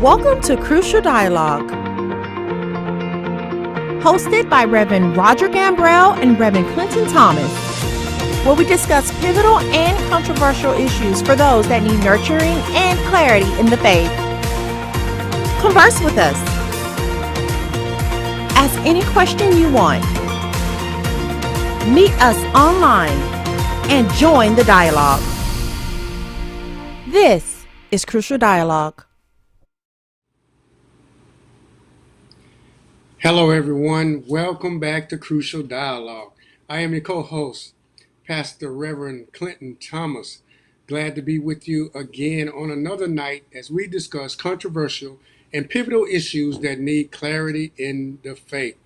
Welcome to Crucial Dialogue, hosted by Reverend Roger Gambrell and Reverend Clinton Thomas, where we discuss pivotal and controversial issues for those that need nurturing and clarity in the faith. Converse with us. Ask any question you want. Meet us online and join the dialogue. This is Crucial Dialogue. Hello, everyone. Welcome back to Crucial Dialogue. I am your co-host, Pastor Reverend Clinton Thomas. Glad to be with you again on another night as we discuss controversial and pivotal issues that need clarity in the faith.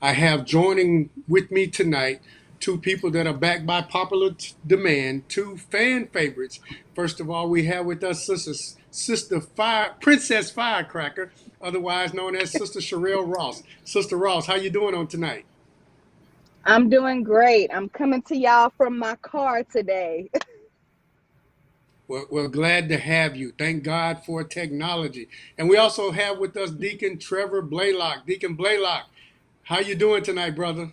I have joining with me tonight two people that are backed by popular demand, two fan favorites. First of all, we have with us Princess Firecracker, otherwise known as Sister Sherelle Ross. Sister Ross, how you doing on tonight? I'm doing great. I'm coming to y'all from my car today. Well, we're glad to have you. Thank God for technology. And we also have with us Deacon Trevor Blaylock. Deacon Blaylock, how you doing tonight, brother?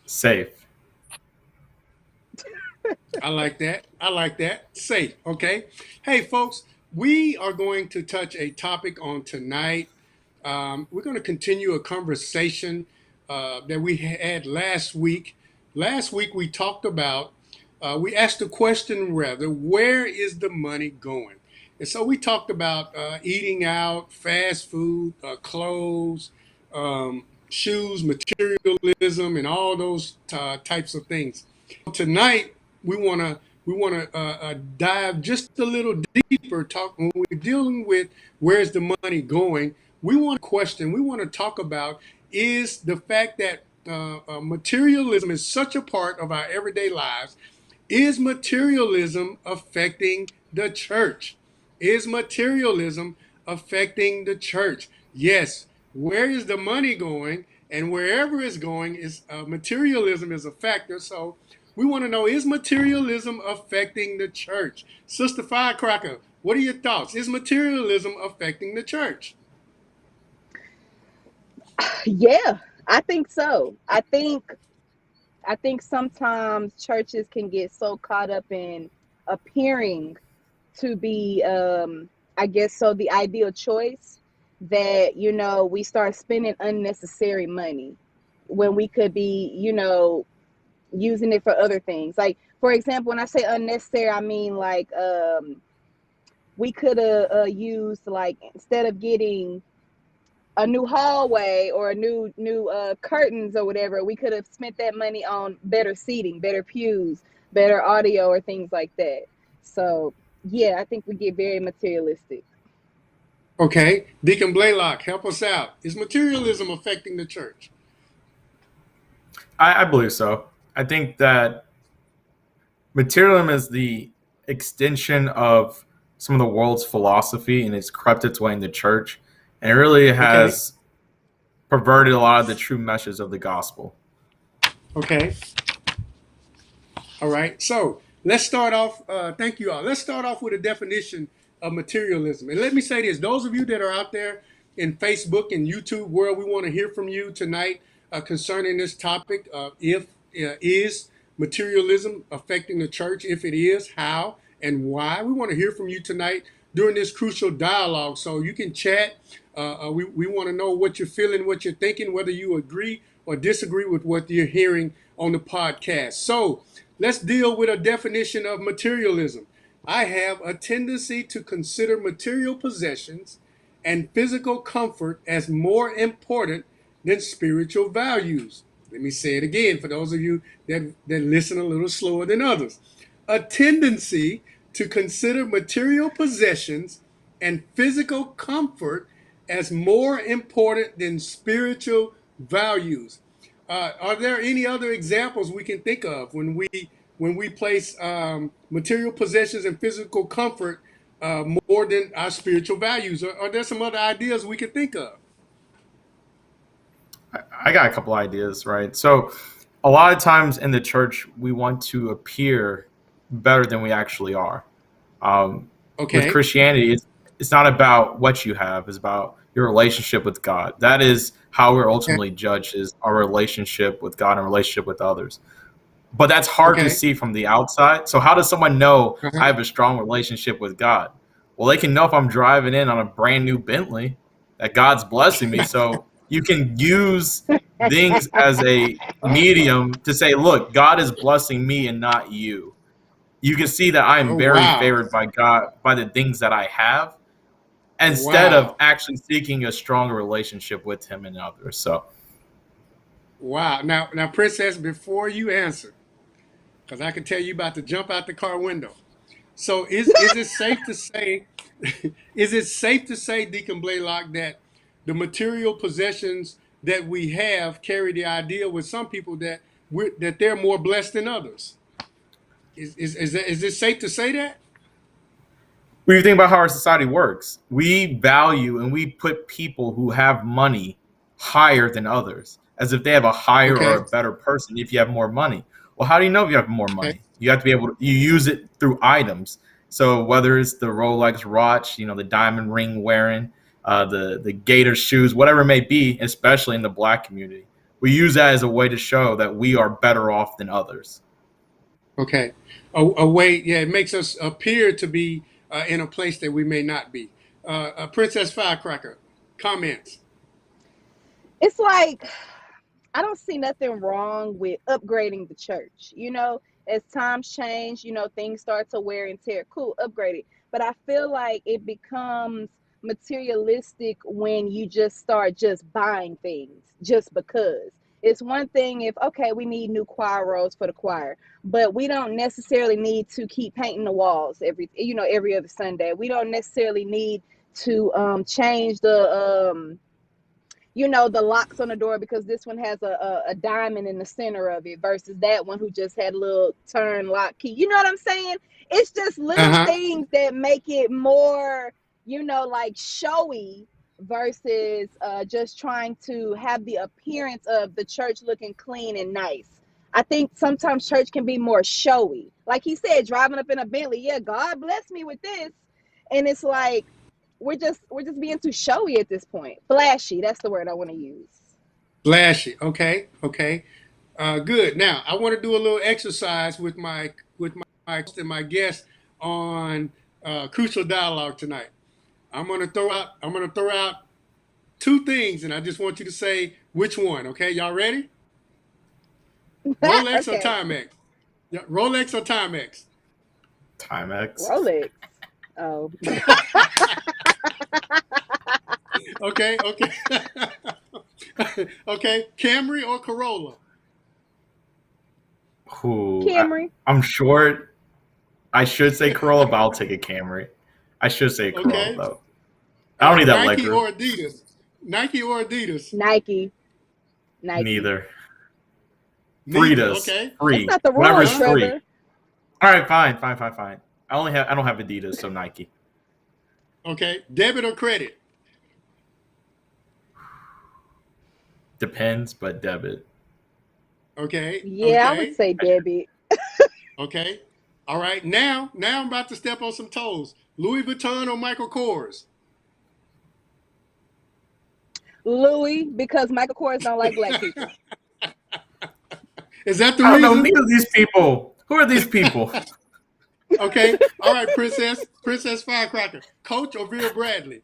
Safe. I like that. Safe. Okay. Hey, folks, we are going to touch a topic on tonight. We're going to continue a conversation that we had last week. Last week, we talked about, we asked the question rather, where is the money going? And so we talked about eating out, fast food, clothes, shoes, materialism, and all those types of things. Tonight, we want to dive just a little deeper. Talk when we're dealing with where's the money going. We want to talk about is the fact that materialism is such a part of our everyday lives. Is materialism affecting the church? Is materialism affecting the church? Yes. Where is the money going? And wherever it's going, is materialism is a factor. So we want to know, is materialism affecting the church? Sister Firecracker, what are your thoughts? Is materialism affecting the church? Yeah, I think so. I think sometimes churches can get so caught up in appearing to be, the ideal choice that, we start spending unnecessary money when we could be, using it for other things. Like, for example, when I say unnecessary, I mean like we could have used, like, instead of getting a new hallway or a new curtains or whatever, we could have spent that money on better seating, better pews, better audio, or things like that. So yeah, I think we get very materialistic. Okay, Deacon Blaylock, help us out. Is materialism affecting the church? I believe so. I think that materialism is the extension of some of the world's philosophy, and it's crept its way in the church, and it really has perverted a lot of the true message of the gospel. Okay. All right. So let's start off. Thank you all. Let's start off with a definition of materialism. And let me say this: those of you that are out there in Facebook and YouTube world, we want to hear from you tonight concerning this topic. Is materialism affecting the church? If it is, how and why? We want to hear from you tonight during this crucial dialogue. So you can chat. We want to know what you're feeling, what you're thinking, whether you agree or disagree with what you're hearing on the podcast. So let's deal with a definition of materialism. I have a tendency to consider material possessions and physical comfort as more important than spiritual values. Let me say it again for those of you that listen a little slower than others. A tendency to consider material possessions and physical comfort as more important than spiritual values. Are there any other examples we can think of when we place material possessions and physical comfort more than our spiritual values? Or are there some other ideas we can think of? I got a couple ideas, right? So a lot of times in the church, we want to appear better than we actually are. With Christianity, it's not about what you have. It's about your relationship with God. That is how we're Okay. ultimately judged, is our relationship with God and relationship with others. But that's hard to Okay. see from the outside. So how does someone know I Uh-huh. have a strong relationship with God? Well, they can know if I'm driving in on a brand new Bentley that God's blessing me. So you can use things as a medium to say, look, God is blessing me and not you. You can see that I am Oh, very wow. favored by God by the things that I have, instead of Wow. actually seeking a stronger relationship with Him and others. So Wow. Now, Princess, before you answer, because I can tell you about to jump out the car window. So is it safe to say, is it safe to say, Deacon Blaylock, that the material possessions that we have carry the idea with some people that that they're more blessed than others? Is it safe to say that? when you think about how our society works, we value and we put people who have money higher than others, as if they have a higher or Okay. a better person if you have more money. Well, how do you know if you have more Okay. money? You have to be able to, you use it through items. So whether it's the Rolex watch, the diamond ring wearing, the gator shoes, whatever it may be, especially in the Black community, we use that as a way to show that we are better off than others. Okay. A way, yeah, it makes us appear to be in a place that we may not be. Princess Firecracker, comments. It's like I don't see nothing wrong with upgrading the church. As times change, things start to wear and tear. Cool, upgrade it. But I feel like it becomes materialistic when you just start just buying things just because. It's one thing if, okay, we need new choir rolls for the choir, but we don't necessarily need to keep painting the walls every other Sunday. We don't necessarily need to change the locks on the door because this one has a diamond in the center of it versus that one who just had a little turn lock key. You know what I'm saying? It's just Uh little huh. things that make it more, like showy versus just trying to have the appearance of the church looking clean and nice. I think sometimes church can be more showy. Like he said, driving up in a Bentley, yeah, God bless me with this. And it's like, we're just being too showy at this point. Flashy, that's the word I want to use. Flashy. Okay. Okay. Good. Now I want to do a little exercise with my host and my guest on crucial dialogue tonight. I'm gonna throw out two things, and I just want you to say which one. Okay, y'all ready? Rolex or Okay. Timex? Yeah, Rolex or Timex? Timex. Rolex. Oh. Okay. Okay. Okay. Camry or Corolla? Who Camry. I'm short. I should say Corolla, but I'll take a Camry. I should say Corolla Okay. though. I don't need that Nike legroom. or Adidas? Nike or Adidas? Nike. Nike. Neither. Free Neither. does. Okay. That's Free. not the Whatever's rules, Huh? free. Trevor. All right, fine. I don't have Adidas, so Nike. Okay. Debit or credit? Depends, but debit. Okay. Yeah, I would Okay. say debit. Okay. All right. Now I'm about to step on some toes. Louis Vuitton or Michael Kors? Louis, because Michael Kors don't like black people. Is that the I don't know. reason? Neither of these people. Who are these people? Okay. All right, Princess Firecracker. Coach or Bill Bradley?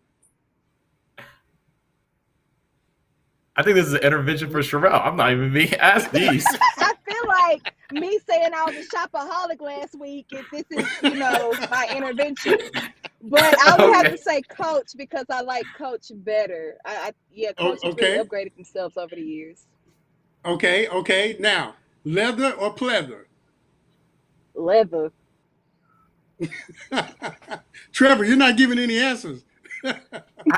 I think this is an intervention for Sherelle. I'm not even being asked these. I feel like me saying I was a shopaholic last week, this is, my intervention. But I would have Okay. to say Coach because I like Coach better. Yeah, Oh, Coach has really okay. upgraded themselves over the years. Okay. Okay. Now, leather or pleather? Leather. Trevor, you're not giving any answers.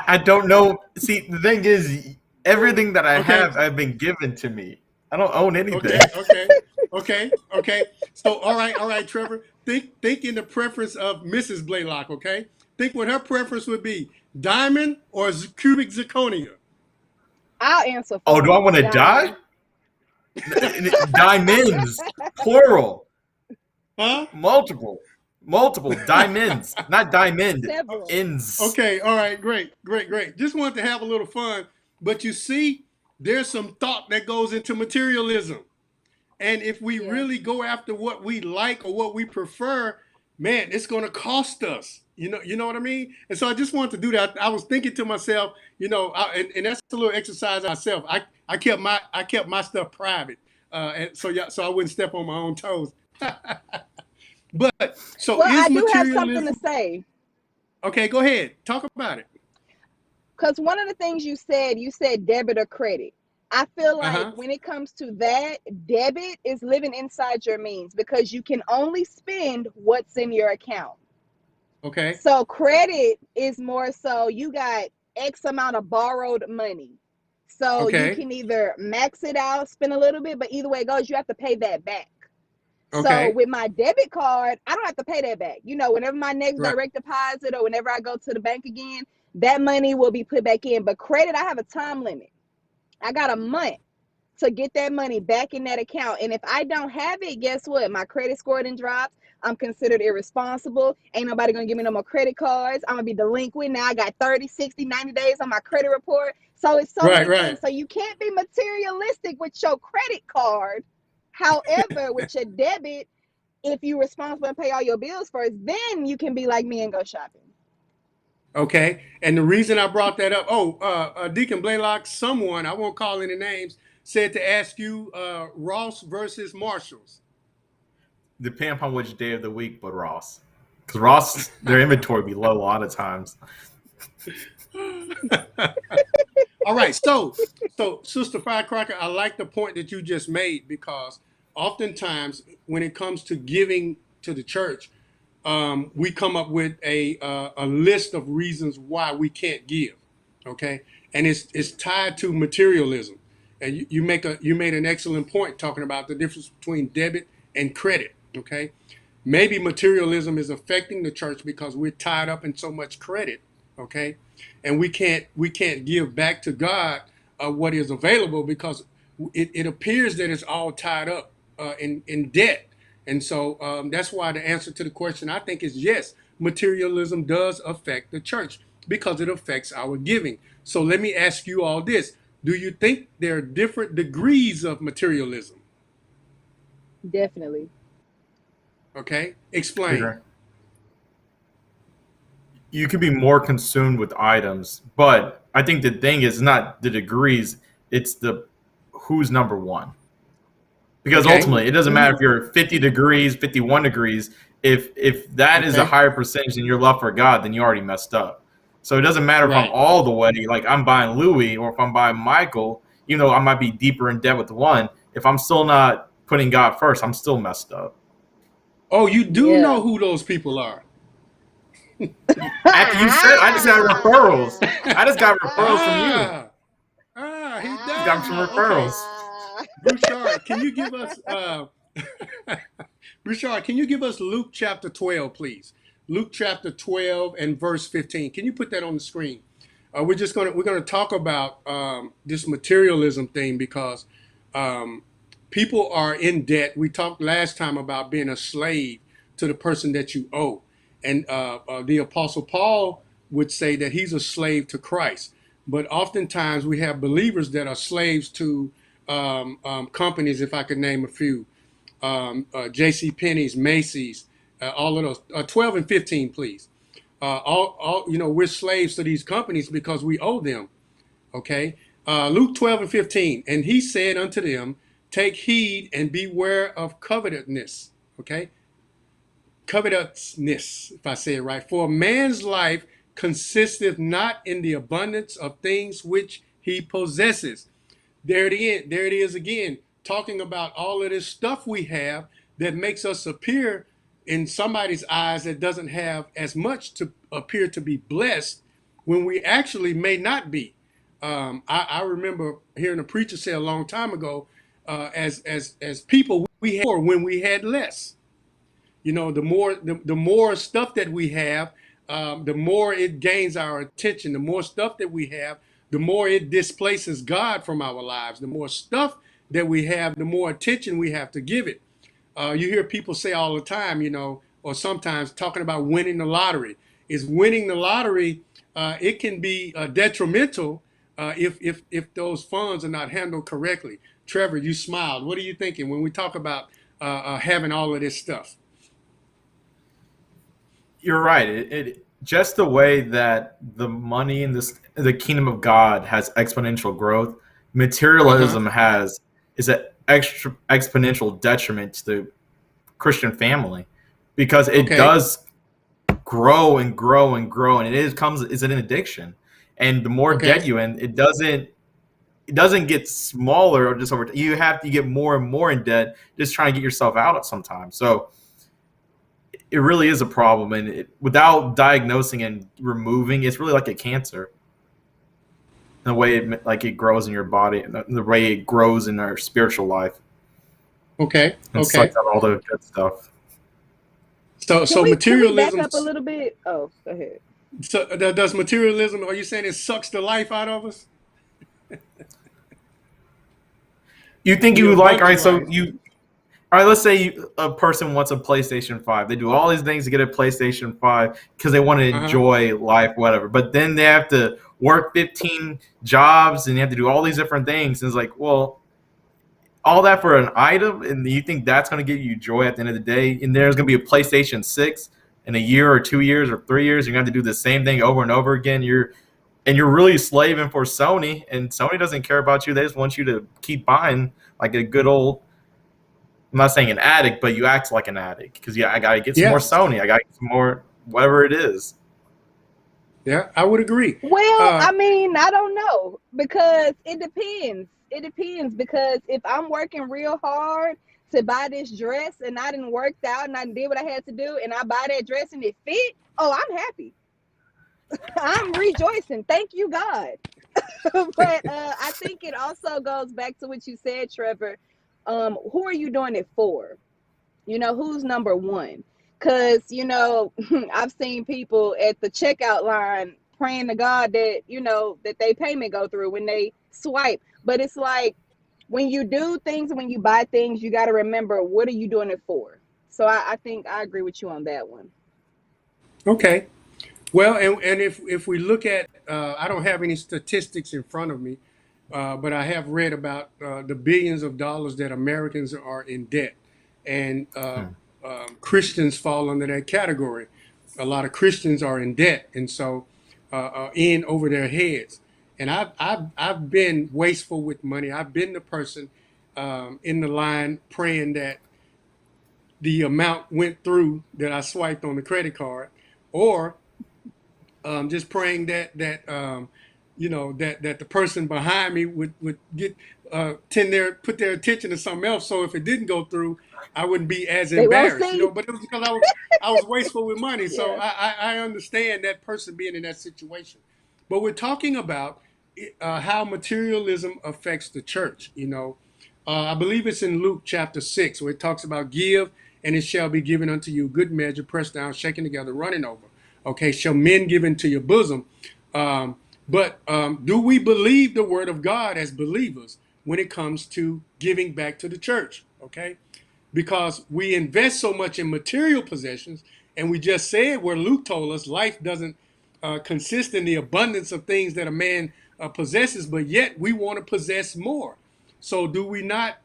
I don't know. See, the thing is, everything that I Okay. have been given to me. I don't own anything. Okay. Okay. Okay. So, all right, Trevor. Think in the preference of Mrs. Blaylock. Okay. Think what her preference would be: diamond or cubic zirconia. I'll answer Oh, for do I him. want to die? Diamond. Diamonds, plural, Huh? multiple. Multiple diamonds, not diamond, Several. ends. Okay, all right, great. Just wanted to have a little fun, but you see, there's some thought that goes into materialism. And if we Yeah. really go after what we like or what we prefer, man, it's going to cost us. You know what I mean? And so I just wanted to do that. I was thinking to myself, and that's a little exercise myself. I kept my stuff private, and so yeah, so I wouldn't step on my own toes. But so Well, I is do have something to materialism? say. Okay, go ahead, talk about it. Because one of the things you said debit or credit. I feel Uh like huh. when it comes to that, debit is living inside your means because you can only spend what's in your account. Okay. So credit is more so you got X amount of borrowed money. So you Okay. can either max it out, spend a little bit, but either way it goes, you have to pay that back. So Okay. with my debit card, I don't have to pay that back. Whenever my next Right. direct deposit or whenever I go to the bank again, that money will be put back in. But credit, I have a time limit. I got a month to get that money back in that account. And if I don't have it, guess what? My credit score then drops. I'm considered irresponsible. Ain't nobody gonna give me no more credit cards. I'm gonna be delinquent. Now I got 30, 60, 90 days on my credit report. So it's so Right. many Right. things. So you can't be materialistic with your credit card. However, with your debit, if you're responsible and pay all your bills first, then you can be like me and go shopping. Okay. And the reason I brought that up, Deacon Blaylock, someone, I won't call any names, said to ask you Ross versus Marshalls. Depending upon which day of the week, but Ross. Because Ross, their inventory be low a lot of times. All right. So Sister Firecracker, I like the point that you just made because oftentimes when it comes to giving to the church, we come up with a list of reasons why we can't give. Okay, and it's tied to materialism. And you made an excellent point talking about the difference between debit and credit. Okay, maybe materialism is affecting the church because we're tied up in so much credit. Okay, and we can't give back to God what is available because it appears that it's all tied up in debt. And so that's why the answer to the question, I think, is yes, materialism does affect the church because it affects our giving. So let me ask you all this. Do you think there are different degrees of materialism? Definitely. Okay, explain. Okay. You could be more consumed with items, but I think the thing is not the degrees, it's the who's number one. Because Okay, ultimately, it doesn't matter if you're 50 degrees, 51 degrees. If that is a okay, higher percentage than your love for God, then you already messed up. So it doesn't matter if I'm right. all the way, like I'm buying Louis, or if I'm buying Michael, even though I might be deeper in debt with one. If I'm still not putting God first, I'm still messed up. Oh, you do Yeah. know who those people are. After you said, I just got referrals. I just got referrals from you. Ah, he Just does got some know. Okay, referrals. Bouchard, can you give us Bouchard, can you give us Luke chapter 12, please? Luke chapter 12 and verse 15. Can you put that on the screen? We're gonna talk about this materialism thing because um, people are in debt. We talked last time about being a slave to the person that you owe, and the Apostle Paul would say that he's a slave to Christ. But oftentimes we have believers that are slaves to companies. If I could name a few, J.C. Penney's, Macy's, all of those. 12 and 15, please. We're slaves to these companies because we owe them. Okay. Luke 12 and 15. And he said unto them, take heed and beware of covetousness. Okay. Covetousness, if I say it right. For a man's life consisteth not in the abundance of things which he possesses. There it is again, talking about all of this stuff we have that makes us appear in somebody's eyes that doesn't have as much to appear to be blessed when we actually may not be. I remember hearing a preacher say a long time ago, as people we had more when we had less. The more stuff that we have, the more it gains our attention. The more stuff that we have, the more it displaces God from our lives. The more stuff that we have, the more attention we have to give it. You hear people say all the time, or sometimes talking about winning the lottery. Is winning the lottery, it can be detrimental if those funds are not handled correctly. Trevor, you smiled. What are you thinking when we talk about having all of this stuff? You're right. It just the way that the money in the kingdom of God has exponential growth, Uh-huh. materialism has is an extra exponential detriment to the Christian family, because it Okay. does grow and grow and grow, and it's an addiction. And the more Okay. debt you in, it doesn't get smaller or just over. You have to get more and more in debt just trying to get yourself out at sometimes. So it really is a problem, and without diagnosing and removing, it's really like a cancer. The way it grows in your body, and the way it grows in our spiritual life, Okay. and Okay. sucks out all the good stuff. So Can we back materialism. up a little bit? Oh, go ahead. So does materialism? Are you saying it sucks the life out of us? You think The you would like? All right, abundant so life. all right. Let's say a person wants a PlayStation 5. They do all these things to get a PlayStation 5 because they want to Uh huh. enjoy life, whatever. But then they have to work 15 jobs and they have to do all these different things. And it's like, well, all that for an item, and you think that's going to give you joy at the end of the day? And there's going to be a PlayStation 6 in a year or 2 years or 3 years. You're going to have to do the same thing over and over again. You're really slaving for Sony, and Sony doesn't care about you. They just want you to keep buying like a good old. I'm not saying an addict, but you act like an addict because I got to get some more Yeah. Sony. I got to get some more whatever it is. Yeah. I would agree. Well, Uh, I mean, I don't know because it depends. It depends because if I'm working real hard to buy this dress and I didn't worked out and I did what I had to do and I buy that dress and it fit, oh, I'm happy. I'm rejoicing. Thank you, God. But I think it also goes back to what you said, Trevor. Who are you doing it for? Who's number one? Because I've seen people at the checkout line praying to God that that they payment go through when they swipe. But it's like when you do things, when you buy things, you got to remember, what are you doing it for? So I think I agree with you on that one. okay. Well, and if we look at, I don't have any statistics in front of me, but I have read about the billions of dollars that Americans are in debt, and Christians fall under that category. A lot of Christians are in debt, and so in over their heads. And I've been wasteful with money. I've been the person in the line praying that the amount went through that I swiped on the credit card, or just praying that the person behind me would get put their attention to something else. So if it didn't go through, I wouldn't be as They won't embarrassed, see. But it was because I was wasteful with money. So Yeah. I understand that person being in that situation. But we're talking about how materialism affects the church. I believe it's in Luke chapter 6 where it talks about give and it shall be given unto you, good measure, pressed down, shaken together, running over. Okay, shall men give into your bosom? But do we believe the word of God as believers when it comes to giving back to the church? Okay, because we invest so much in material possessions, and we just said where Luke told us life doesn't consist in the abundance of things that a man possesses, but yet we want to possess more. So do we not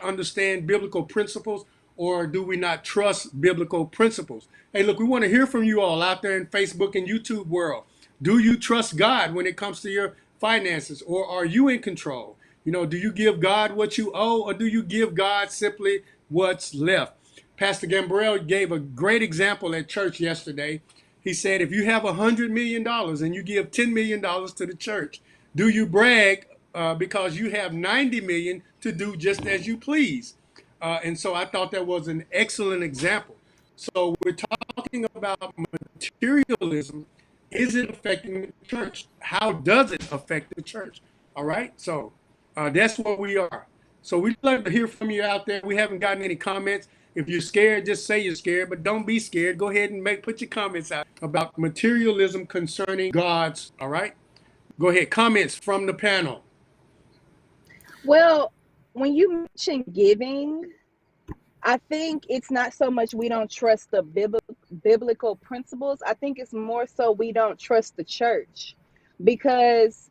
understand biblical principles, or do we not trust biblical principles? Hey, look, we want to hear from you all out there in Facebook and YouTube world. Do you trust God when it comes to your finances, or are you in control? Do you give God what you owe, or do you give God simply what's left? Pastor Gambrell gave a great example at church yesterday. He said, if you have $100 million and you give $10 million to the church, do you brag because you have 90 million to do just as you please? And so I thought that was an excellent example. So we're talking about materialism. Is it affecting the church? How does it affect the church? All right. So that's where we are. So we'd love to hear from you out there. We haven't gotten any comments. If you're scared, just say you're scared, but don't be scared. Go ahead and put your comments out about materialism concerning God's. All right. Go ahead. Comments from the panel. Well, when you mention giving, I think it's not so much we don't trust the biblical principles. I think it's more so we don't trust the church. Because,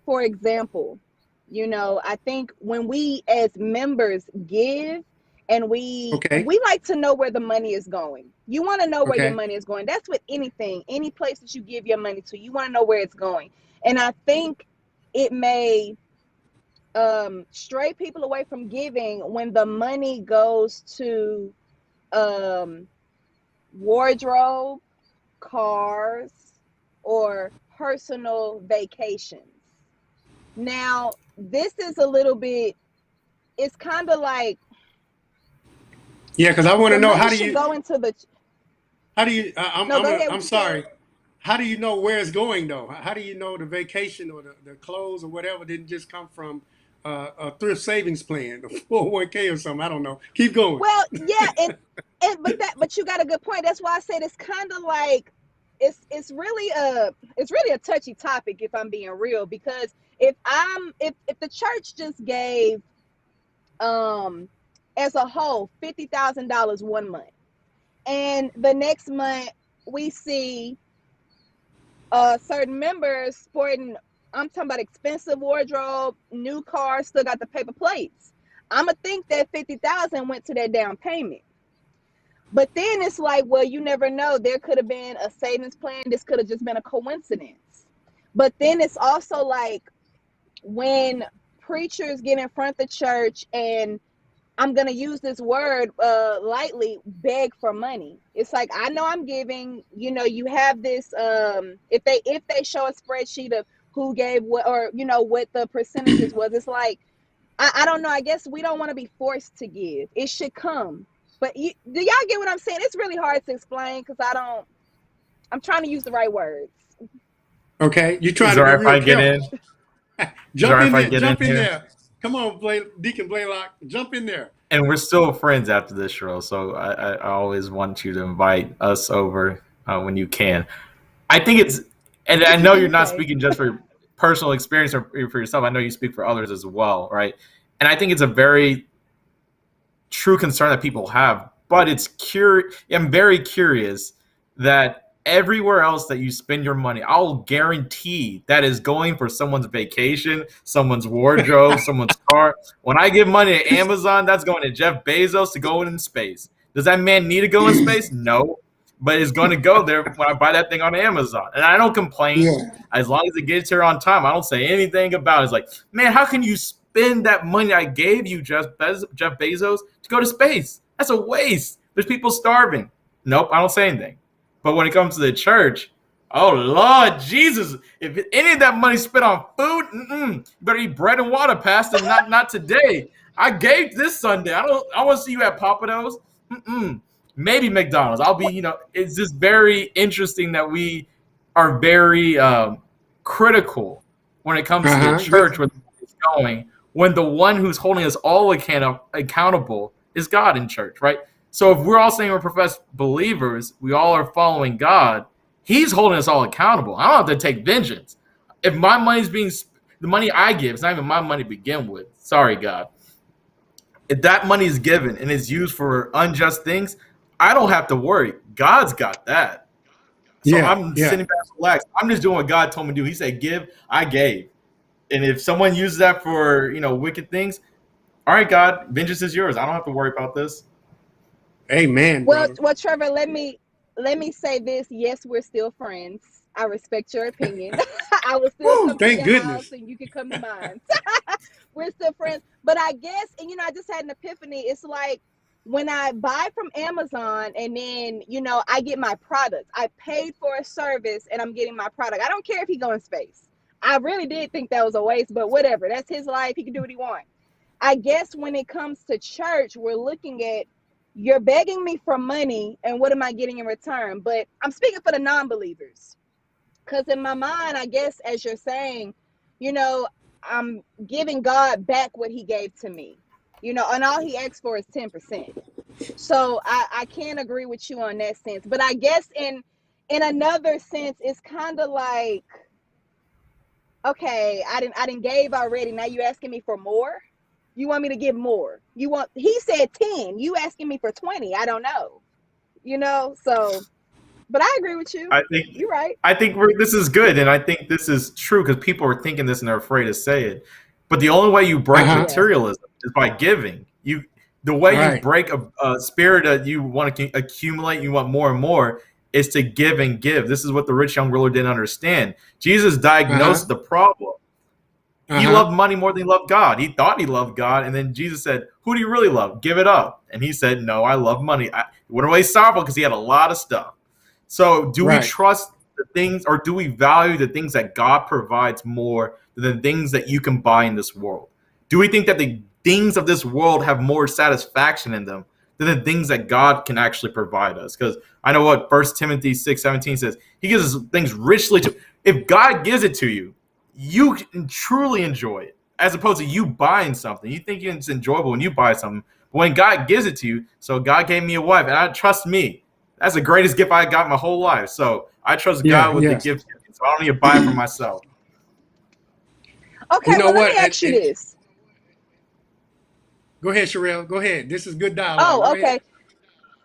for example, I think when we as members give, and we Okay. like to know where the money is going. You want to know where your Okay. money is going. That's with anything, any place that you give your money to. You want to know where it's going. And I think it may stray people away from giving when the money goes to um, wardrobe, cars, or personal vacations. Now, this is a little bit, it's kind of like Yeah, because I want to the know money should go into the, how do you no, go ahead, I'm what you said. sorry. How do you know where it's going though? How do you know the vacation or the clothes or whatever didn't just come from a thrift savings plan, a 401k or something? I don't know. Keep going. Well, yeah, but you got a good point. That's why I said it's kind of like it's really a touchy topic, if I'm being real, because if the church just gave as a whole $50,000 one month, and the next month we see certain members sporting, I'm talking about expensive wardrobe, new cars, still got the paper plates. I'ma think that 50,000 went to their down payment. But then it's like, well, you never know. There could have been a savings plan. This could have just been a coincidence. But then it's also like when preachers get in front of the church, and I'm going to use this word lightly, beg for money. It's like, I know I'm giving, you have this, if they show a spreadsheet of who gave what, or, what the percentages was, it's like, I don't know. I guess we don't want to be forced to give. It should come. But do y'all get what I'm saying? It's really hard to explain because I'm trying to use the right words. Okay, you're Is trying it to all be right if real I get careful. in? Is it all Jump right in if I there. get in Jump in here? there. Come on, Deacon Blaylock. Jump in there. And we're still friends after this show, so I always want you to invite us over when you can. I think it's, and I know you're not Okay. speaking just for personal experience or for yourself. I know you speak for others as well, right? And I think it's a very true concern that people have. But I'm very curious that everywhere else that you spend your money, I'll guarantee that is going for someone's vacation, someone's wardrobe, someone's car. When I give money to Amazon, that's going to Jeff Bezos to go in space. Does that man need to go in space? No. But it's going to go there when I buy that thing on Amazon. And I don't complain. Yeah. As long as it gets here on time, I don't say anything about it. It's like, man, how can you spend that money I gave you, Jeff Bezos, to go to space? That's a waste. There's people starving. Nope, I don't say anything. But when it comes to the church, oh Lord Jesus, if any of that money spent on food, you better eat bread and water, Pastor. Not today. I gave this Sunday. I want to see you at Papados. Maybe McDonald's. I'll be. It's just very interesting that we are very critical when it comes to the church, where it's going, when the one who's holding us all accountable is God in church, right? So if we're all saying we're professed believers, we all are following God, he's holding us all accountable. I don't have to take vengeance. If my money's the money I give, it's not even my money to begin with. Sorry, God. If that money is given and is used for unjust things, I don't have to worry. God's got that. So I'm sitting back relaxed. I'm just doing what God told me to do. He said, give, I gave. And if someone uses that for, wicked things, all right, God, vengeance is yours. I don't have to worry about this. Amen, Well, brother. Trevor, let me say this. Yes, we're still friends. I respect your opinion. I will still come to Thank your house goodness. and you can come to mine. We're still friends. But I guess, and I just had an epiphany. It's like when I buy from Amazon and then, I get my product. I paid for a service and I'm getting my product. I don't care if he go in space. I really did think that was a waste, but whatever. That's his life. He can do what he wants. I guess when it comes to church, we're looking at, you're begging me for money and what am I getting in return? But I'm speaking for the non-believers. Because in my mind, I guess, as you're saying, I'm giving God back what he gave to me, and all he asked for is 10%. So I can't agree with you on that sense. But I guess in another sense, it's kind of like, okay, I didn't gave already. Now you asking me for more? You want me to give more? He said 10. You asking me for 20. I don't know. So, but I agree with you. I think You're right. this is good, and I think this is true because people are thinking this and they're afraid to say it. But the only way you break Uh-huh. Yeah. materialism is by giving. The way you Right. break a spirit that you want to accumulate, you want more and more, is to give and give. This is what the rich young ruler didn't understand. Jesus Uh-huh. diagnosed the problem. He Uh-huh. loved money more than he loved God. He thought he loved God, and then Jesus said, "Who do you really love? Give it up." And he said, "No, I love money." He went away sorrowful because he had a lot of stuff. So, do we Right. trust the things, or do we value the things that God provides more than the things that you can buy in this world? Do we think that the things of this world have more satisfaction in them than the things that God can actually provide us? Because I know what 1 Timothy 6:17 says. He gives us things richly to. If God gives it to you, you can truly enjoy it, as opposed to you buying something. You think it's enjoyable when you buy something, but when God gives it to you, so God gave me a wife, and I trust me. That's the greatest gift I got my whole life. So I trust Yeah. God with the Yeah. gift. So I don't need to buy it for myself. Okay, You know well, let me what? ask you this. Go ahead, Sherelle. Go ahead. This is good dialogue. Oh, Go okay. ahead.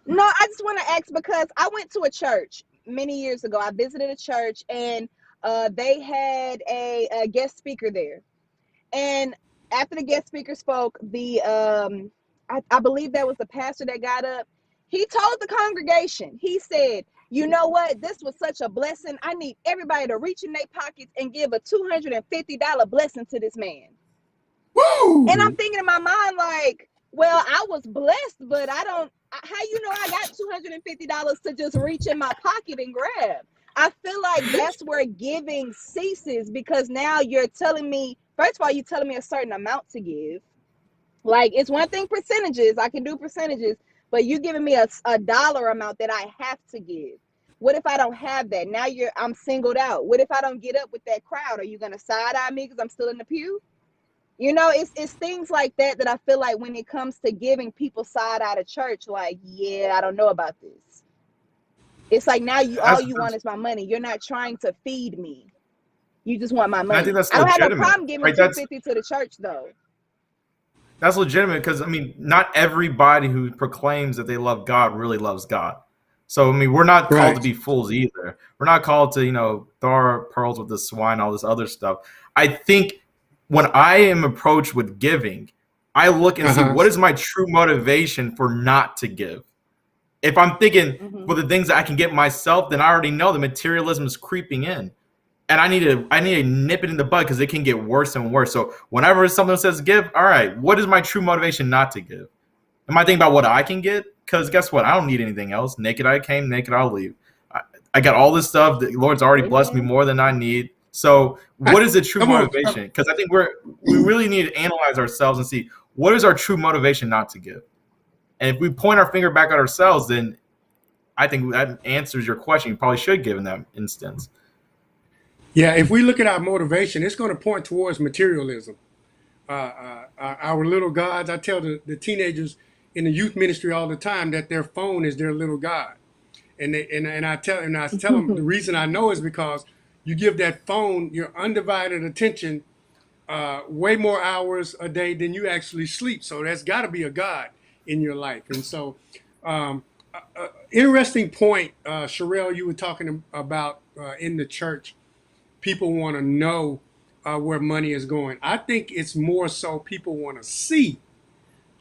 No, I just want to ask because I went to a church many years ago. I visited a church, and they had a guest speaker there. And after the guest speaker spoke, I believe that was the pastor that got up. He told the congregation, he said, "You know what? This was such a blessing. I need everybody to reach in their pockets and give a $250 blessing to this man." And I'm Woo! thinking in my mind, like, well, I was blessed, but I don't, how I got $250 to just reach in my pocket and grab? I feel like that's where giving ceases, because now you're telling me, first of all, you're telling me a certain amount to give. Like, it's one thing percentages, I can do percentages, but you giving me a dollar amount that I have to give. What if I don't have that? Now I'm singled out. What if I don't get up with that crowd? Are you going to side eye me because I'm still in the pew? It's things like that I feel like when it comes to giving, people side out of church, like, yeah, I don't know about this. It's like, now all That's, you want is my money. You're not trying to feed me. You just want my I think money. that's I don't have no legitimate, problem giving right? 250 to the church though. That's legitimate because I mean, not everybody who proclaims that they love God really loves God. So I mean, we're not called to Right. be fools either. We're not called to throw our pearls with the swine, all this other stuff. I think when I am approached with giving, I look and see Uh-huh. what is my true motivation for not to give. If I'm thinking Mm-hmm. for the things that I can get myself, then I already know the materialism is creeping in, and I need to nip it in the bud because it can get worse and worse. So whenever someone says give, all right, what is my true motivation not to give? Am I thinking about what I can get? Because guess what? I don't need anything else. Naked I came, naked I'll leave. I got all this stuff. The Lord's already blessed me Amen. more than I need. So what is the true Come on. motivation? Because I think we really need to analyze ourselves and see what is our true motivation not to give. And if we point our finger back at ourselves, then I think that answers your question. You probably should give in that instance. Yeah, if we look at our motivation, it's going to point towards materialism. Our little gods. I tell the teenagers in the youth ministry all the time that their phone is their little god, and I tell them the reason I know is because you give that phone your undivided attention, way more hours a day than you actually sleep. So that's got to be a god in your life. And so, interesting point, Sherelle, you were talking about in the church. People want to know where money is going. I think it's more so people want to see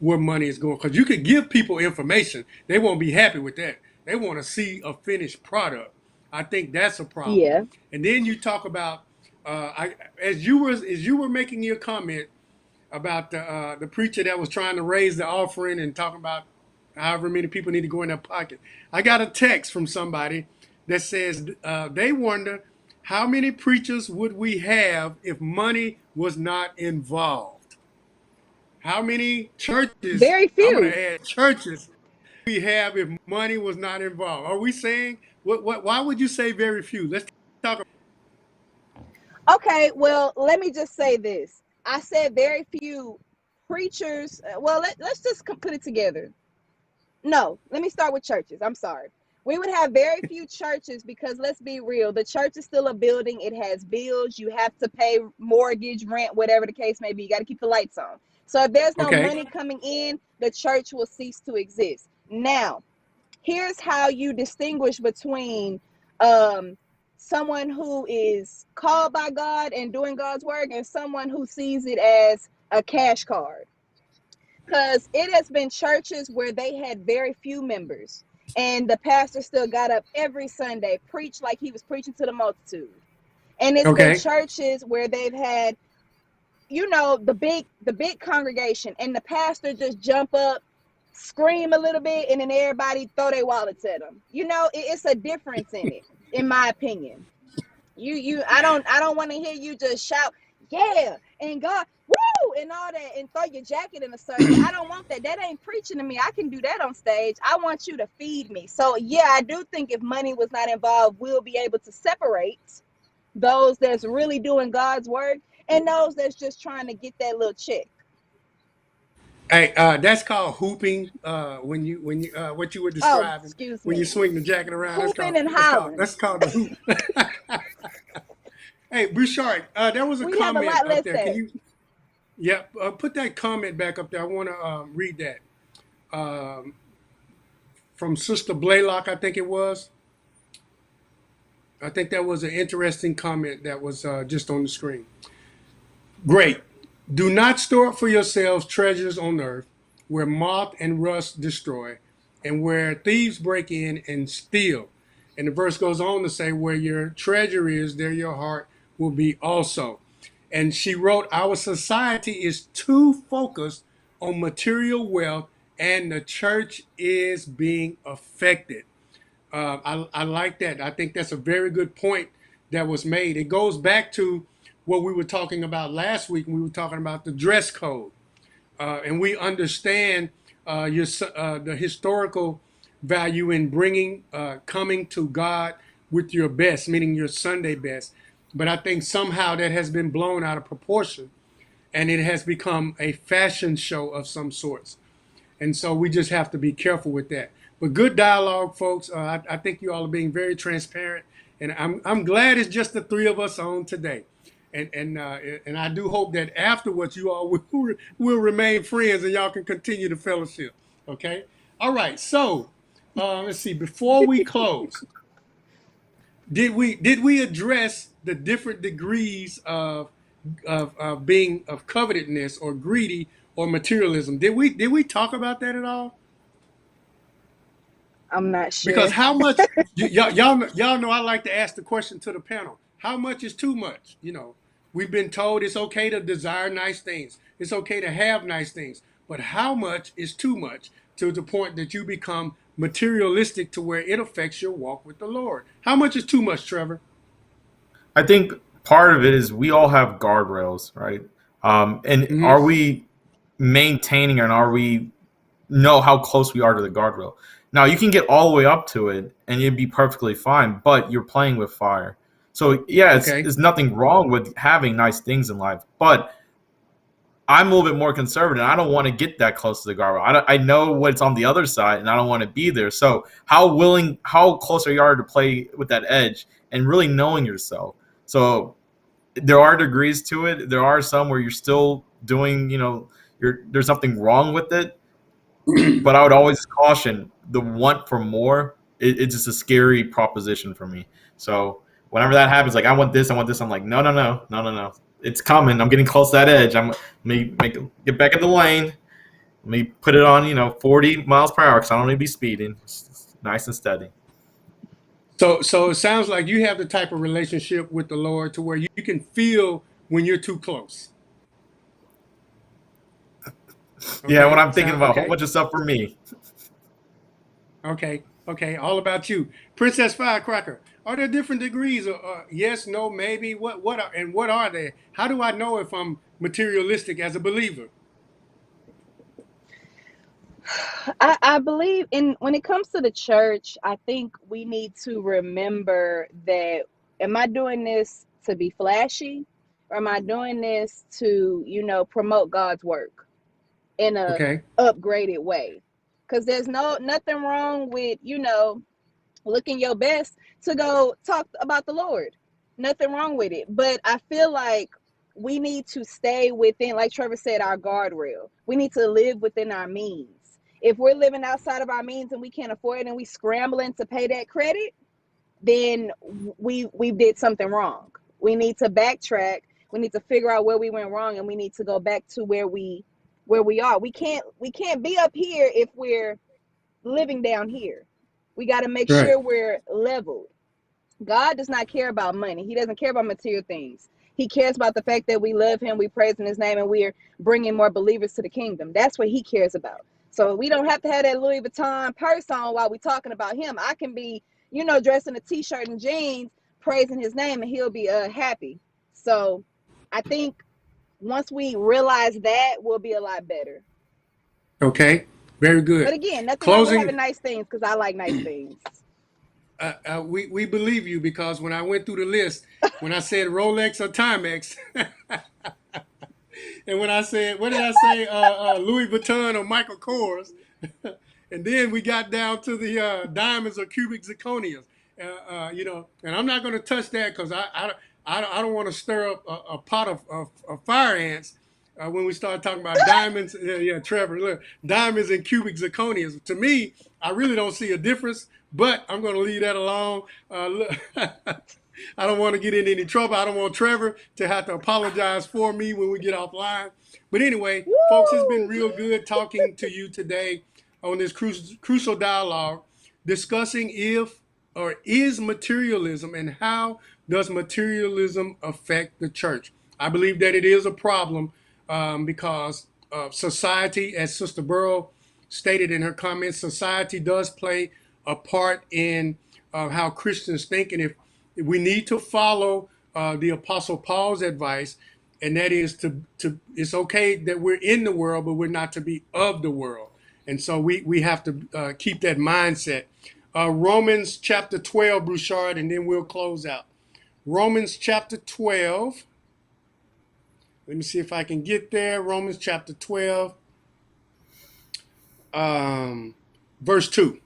where money is going, because you could give people information, they won't be happy with that. They want to see a finished product. I think that's a problem. Yeah. And then you talk about as you were making your comment about the preacher that was trying to raise the offering and talking about however many people need to go in their pocket. I got a text from somebody that says they wonder how many preachers would we have if money was not involved. How many churches, Very I'm going few. to add churches, we have if money was not involved? Are we saying, why would you say very few? Let's talk about. Okay, well, let me just say this. I said very few preachers. Well, let's just put it together. No, let me start with churches. I'm sorry. We would have very few churches because, let's be real, the church is still a building. It has bills. You have to pay mortgage, rent, whatever the case may be. You got to keep the lights on. So if there's no Okay. money coming in, the church will cease to exist. Now, here's how you distinguish between someone who is called by God and doing God's work and someone who sees it as a cash card. Because it has been churches where they had very few members, and the pastor still got up every Sunday, preached like he was preaching to the multitude. And it's been Okay. churches where they've had, the big congregation, and the pastor just jump up, scream a little bit, and then everybody throw their wallets at them. It's a difference in it, in my opinion. I don't want to hear you just shout, yeah, and God, woo, and all that, and throw your jacket in a circle. I don't want that. That ain't preaching to me. I can do that on stage. I want you to feed me. So yeah, I do think if money was not involved, we'll be able to separate those that's really doing God's work and those that's just trying to get that little check. Hey, that's called hooping. When you what you were Oh, describing excuse when you me. swing the jacket around, that's Hooping called and that's called hollering. that's called the hoop. Hey, Bouchard, there was a We have a comment lot up less there. Can that. you? Yeah, put that comment back up there. I want to read that um, from Sister Blaylock. I think it was. I think that was an interesting comment that was just on the screen. Great. Do not store up for yourselves treasures on earth where moth and rust destroy and where thieves break in and steal. And the verse goes on to say, where your treasure is, there your heart will be also. And she wrote, our society is too focused on material wealth and the church is being affected. I like that. I think that's a very good point that was made. It goes back to what we were talking about last week when we were talking about the dress code. And we understand the historical value in coming to God with your best, meaning your Sunday best. But I think somehow that has been blown out of proportion and it has become a fashion show of some sorts. And so we just have to be careful with that. But good dialogue, folks. I think you all are being very transparent, and I'm glad it's just the three of us on today. And I do hope that afterwards you all will remain friends and y'all can continue the fellowship. Okay. All right. So let's see. Before we close, did we address the different degrees of being of covetousness or greedy or materialism? Did we talk about that at all? I'm not Because sure. how much y'all know I like to ask the question to the panel. How much is too much? We've been told it's okay to desire nice things. It's okay to have nice things. But how much is too much to the point that you become materialistic to where it affects your walk with the Lord? How much is too much, Trevor? I think part of it is we all have guardrails, right? And Hmm. are we maintaining and are we know how close we are to the guardrail? Now you can get all the way up to it and you'd be perfectly fine, but you're playing with fire. So yeah, Okay. it's nothing wrong with having nice things in life, but I'm a little bit more conservative. I don't want to get that close to the guardrail. I know what's on the other side, and I don't want to be there. So how close are you to play with that edge and really knowing yourself? So there are degrees to it. There are some where you're still doing, there's something wrong with it. But I would always caution the want for more. It's just a scary proposition for me. So whenever that happens, like I want this, I'm like, no, no, no, no, no, no. It's coming. I'm getting close to that edge. Let me get back in the lane. Let me put it on, 40 miles per hour because I don't need to be speeding. It's nice and steady. So it sounds like you have the type of relationship with the Lord to where you can feel when you're too close. Yeah, when Okay. I'm thinking Sound about a whole okay. bunch of stuff for me. Okay. Okay. All about you, Princess Firecracker. Are there different degrees? Yes, no, maybe. What are they? How do I know if I'm materialistic as a believer? I believe in when it comes to the church, I think we need to remember that, am I doing this to be flashy, or am I doing this to, promote God's work in a Okay. upgraded way? Because there's nothing wrong with, looking your best to go talk about the Lord. Nothing wrong with it. But I feel like we need to stay within, like Trevor said, our guardrail. We need to live within our means. If we're living outside of our means and we can't afford it and we scrambling to pay that credit, then we did something wrong. We need to backtrack. We need to figure out where we went wrong, and we need to go back to where we are. We can't be up here if we're living down here. We got to make Right. sure we're leveled. God does not care about money. He doesn't care about material things. He cares about the fact that we love him, we praise in his name, and we're bringing more believers to the kingdom. That's what he cares about. So we don't have to have that Louis Vuitton purse on while we're talking about him. I can be, dressed in a t-shirt and jeans, praising his name, and he'll be happy. So I think once we realize that, we'll be a lot better. Okay, very good. But again, nothing wrong with Closing. having nice things, because I like nice things. We believe you, because when I went through the list, when I said Rolex or Timex, and when I said, what did I say, Louis Vuitton or Michael Kors, and then we got down to the diamonds or cubic zirconias, and I'm not going to touch that because I don't want to stir up a pot of fire ants when we start talking about diamonds. Trevor, look, diamonds and cubic zirconias. To me, I really don't see a difference. But I'm going to leave that alone. I don't want to get in any trouble. I don't want Trevor to have to apologize for me when we get offline. But anyway, folks, it's been real good talking to you today on this crucial dialogue, discussing if or is materialism and how does materialism affect the church. I believe that it is a problem because society, as Sister Burrow stated in her comments, society does play a part in how Christians think, and if we need to follow the Apostle Paul's advice, and that is to it's okay that we're in the world, but we're not to be of the world, and so we have to keep that mindset. Romans chapter 12, Brouchard, and then we'll close out. Romans chapter 12. Let me see if I can get there. Romans chapter 12, verse 2.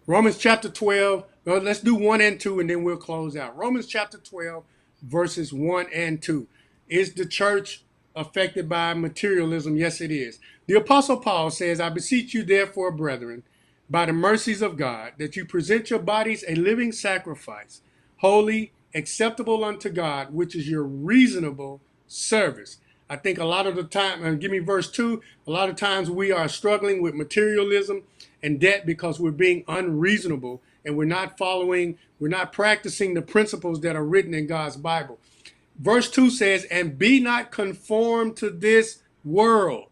Romans chapter 12, let's do 1 and 2, and then we'll close out. Romans chapter 12, verses 1 and 2. Is the church affected by materialism? Yes, it is. The Apostle Paul says, I beseech you, therefore, brethren, by the mercies of God, that you present your bodies a living sacrifice, holy, acceptable unto God, which is your reasonable service. I think a lot of the time, and give me verse 2, a lot of times we are struggling with materialism and debt because we're being unreasonable and we're not practicing the principles that are written in God's Bible. Verse 2 says, and be not conformed to this world.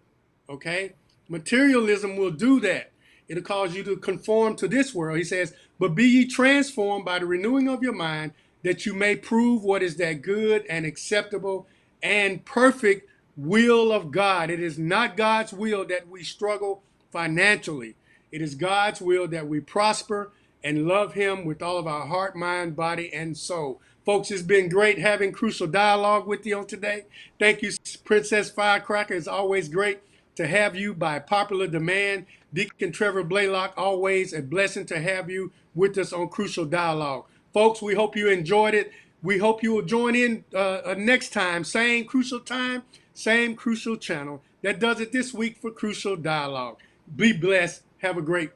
Okay? Materialism will do that. It'll cause you to conform to this world. He says, but be ye transformed by the renewing of your mind, that you may prove what is that good and acceptable and perfect will of God. It is not God's will that we struggle financially. It is God's will that we prosper and love him with all of our heart, mind, body, and soul. Folks, it's been great having Crucial Dialogue with you on today. Thank you, Princess Firecracker. It's always great to have you by popular demand. Deacon Trevor Blaylock, always a blessing to have you with us on Crucial Dialogue. Folks, we hope you enjoyed it. We hope you will join in next time. Same crucial time, same crucial channel. That does it this week for Crucial Dialogue. Be blessed. Have a great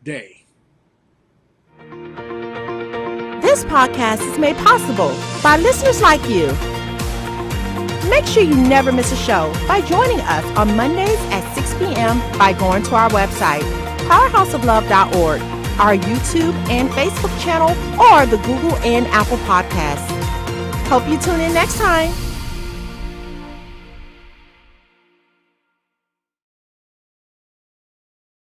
day. This podcast is made possible by listeners like you. Make sure you never miss a show by joining us on Mondays at 6 p.m. by going to our website, powerhouseoflove.org, our YouTube and Facebook channel, or the Google and Apple Podcasts. Hope you tune in next time.